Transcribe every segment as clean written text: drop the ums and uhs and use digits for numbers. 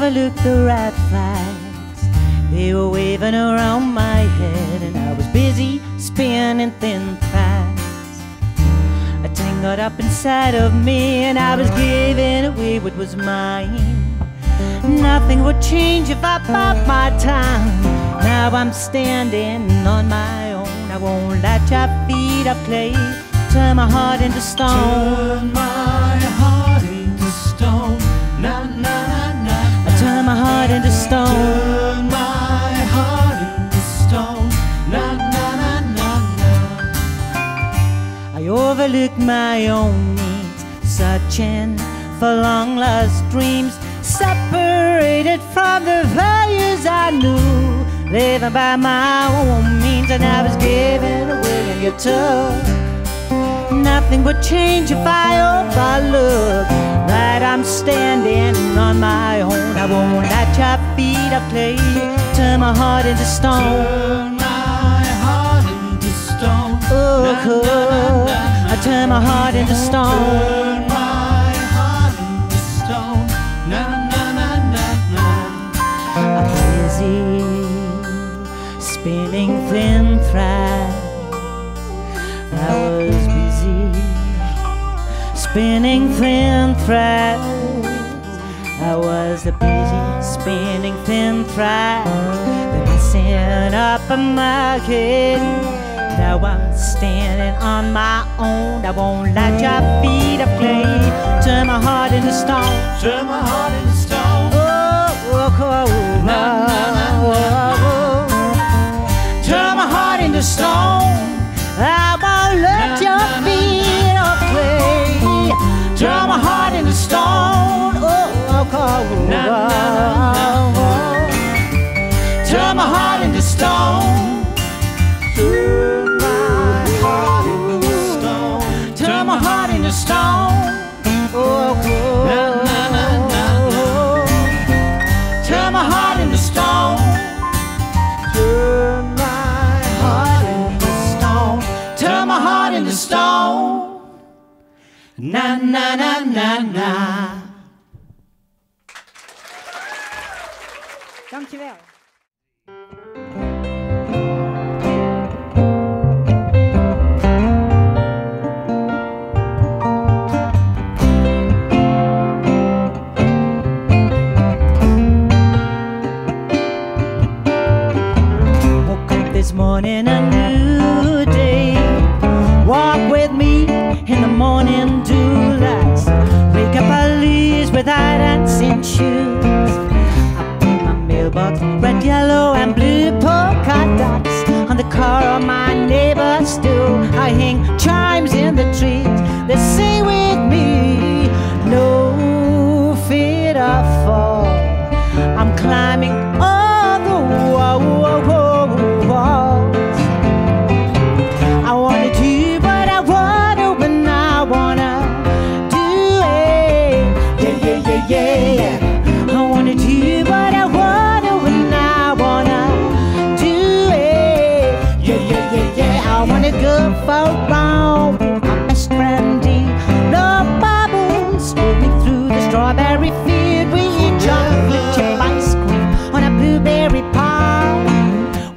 overlooked the red flags. They were waving around my head, and I was busy spinning thin threads. A thing got up inside of me, and I was giving away what was mine. Nothing would change if I bought my time. Now I'm standing on my own. I won't let your feet of clay turn my heart into stone. Turn my heart into stone. Na na na na. I turn my heart into stone. Turn my heart into stone. Na na na na na. I overlook my own needs, searching for long lost dreams, separated from the values I knew, living by my own means, and I was giving away and you took. Nothing would change if I overlook that I'm standing on my own. I won't let your feet of clay turn my heart into stone. Turn my heart into stone. Oh, cool. I turn my heart into stone. Turn my heart into stone. Na na na na na. I'm busy spinning thin thread. I was busy spinning thin thread. I was busy spinning thin thread. They're messing up a market. Now I'm standing on my own. I won't let your feet of clay turn my heart into stone. Turn my heart into stone. Turn my heart into stone. I won't let your feet of clay turn my heart into stone. Turn my heart into stone. Turn my heart into stone. Turn my heart into stone. Na na na na na. Turn my heart into stone. Turn my heart into stone. Turn my heart into stone. Na na na na na. Dankjewel. This morning a new day. Walk with me in the morning dew lights. Wake up early without dancing shoes. I put my mailbox red, yellow and blue polka dots on the car of my neighbor's stool. I hang chimes in the trees that say with me, no fear of fall. I'm climbing all the walls. I wanna do what I wanna when I wanna do it. Yeah, yeah, yeah, yeah. I wanna do what I wanna when I wanna do it. Yeah, yeah, yeah, yeah. I wanna go for a ride with my best friend D. No bubbles swimming through the strawberry field. We eat chocolate chip ice cream on a blueberry pie.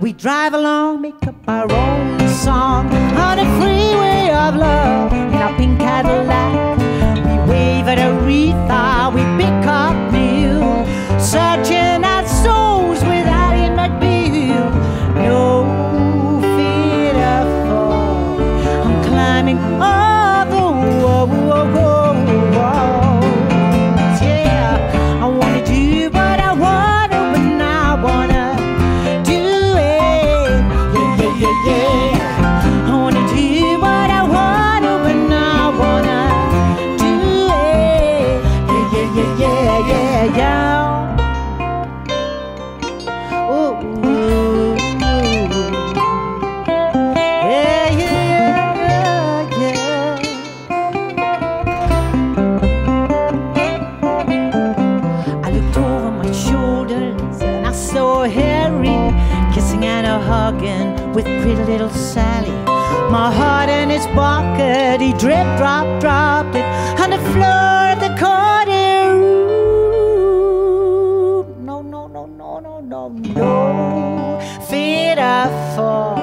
We drive along, make up our own song on a freeway of love in our pink Cadillac. We wave at Aretha, we pick up Neil, searching our souls without him at Bill. No fear of fall. I'm climbing all the walls. Yeah, I wanna do what I wanna when I wanna do it. Yeah, yeah, yeah, yeah. I wanna do what I wanna when I wanna do it. Yeah, yeah, yeah, yeah, yeah, yeah. Ooh, yeah, yeah, yeah. I looked over my shoulders and I saw Harry kissing and a hugging with pretty little Sally. My heart in his pocket, he dropped it on the floor of the corner room. no feet I fall.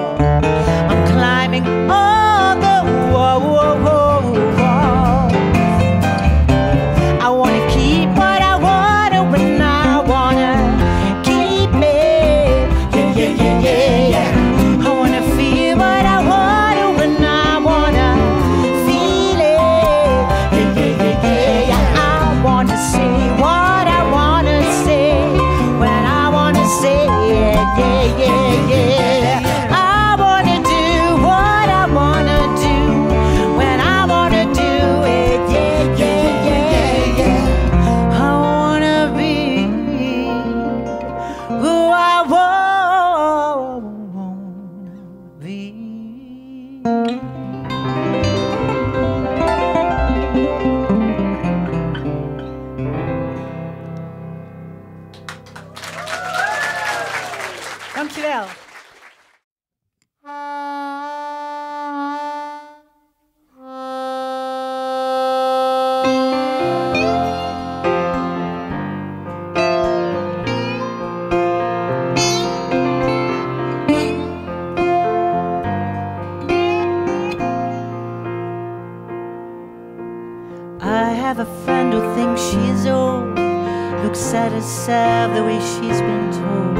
I'm climbing on the wall. I wanna keep what I wanna when I wanna keep it. Yeah, yeah, yeah, yeah, yeah. I wanna feel what I wanna when I wanna feel it. Yeah, yeah, yeah, yeah, yeah. I wanna say what I wanna say when I wanna say it. Yeah, yeah, yeah. I wanna do what I wanna do when I wanna do it. Yeah, yeah, yeah, yeah. I wanna be who I want to be. Dankjewel. I have a friend who thinks she's old, looks at herself the way she's been told.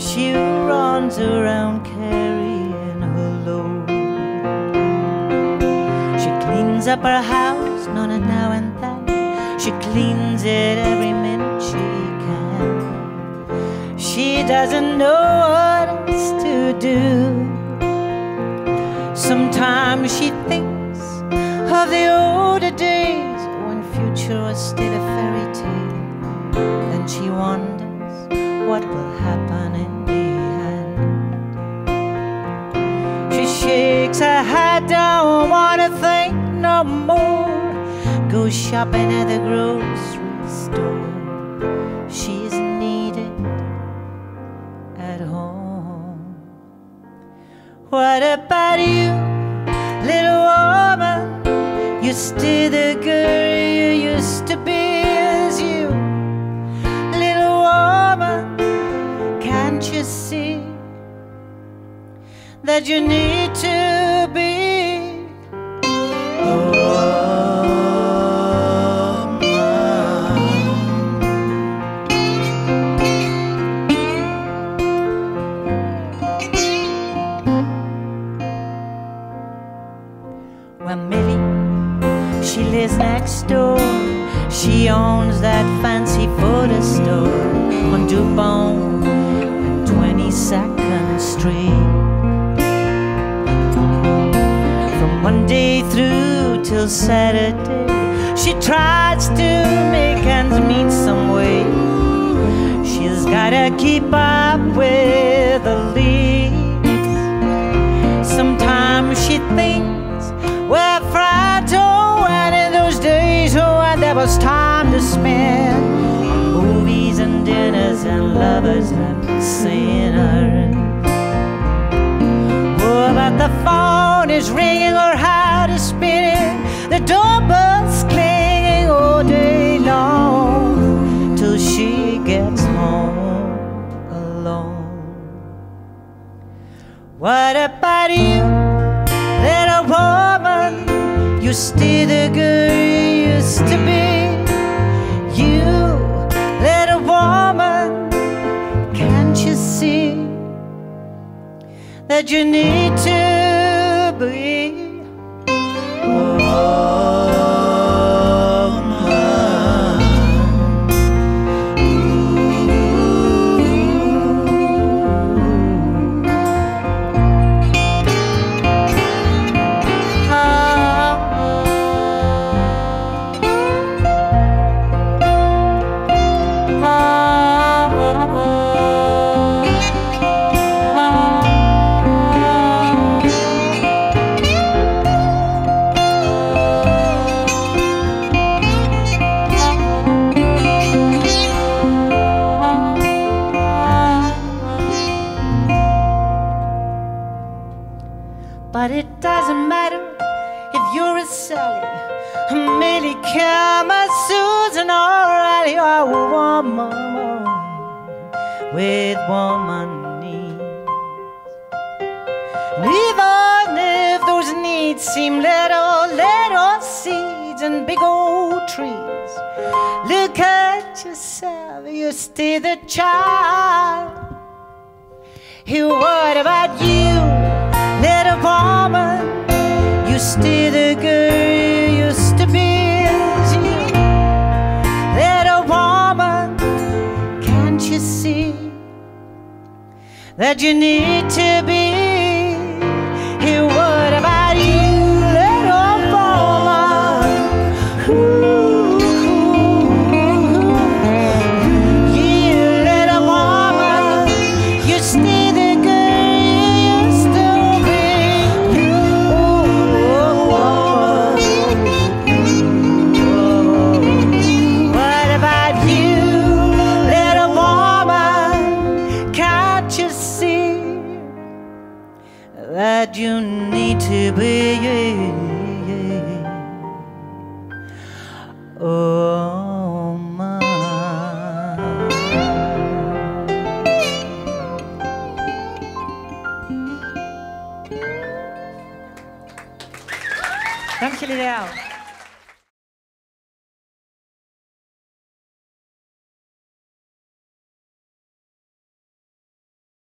She runs around carrying her load. She cleans up her house now and then. She cleans it every minute she can. She doesn't know what else to do. Sometimes she thinks of the older days when future was still a fairy tale. Then she wonders what will happen in the end. She shakes her head, don't wanna think no more. Goes shopping at the grocery store. She's needed at home. What about you, little woman? You're still the girl you used to be, as you, little woman. Can't you see that you need to be a woman? Well, Millie, she lives next door. She owns that fancy photo store on Dupont and 22nd Street. From Monday through till Saturday, she tries to make ends meet some way. She's gotta keep up with the leads. Sometimes she thinks we're fragile, and in those days, oh, and there was time to spend on movies and dinners and lovers and sinners. Oh, but the phone is ringing, her heart is spinning, the doorbell's clanging all day long till she gets home alone. What about you, little woman? You're still the girl you used to be. You, little woman, can't you see that you need to be a woman? But it doesn't matter if you're a Sally, a Millie, Kim, a Susan, or Riley, or a woman. with woman needs. And even if those needs seem little seeds and big old trees, look at yourself, you're still the child. Hey, what about you, little woman? You're still the girl you used to be. Little woman, can't you see that you need to be? Hey, what about you, little woman? You little woman, you're still the girl you used to be. What about you, little woman? Can't you see that you need to be? Oh, my. Dank jullie wel.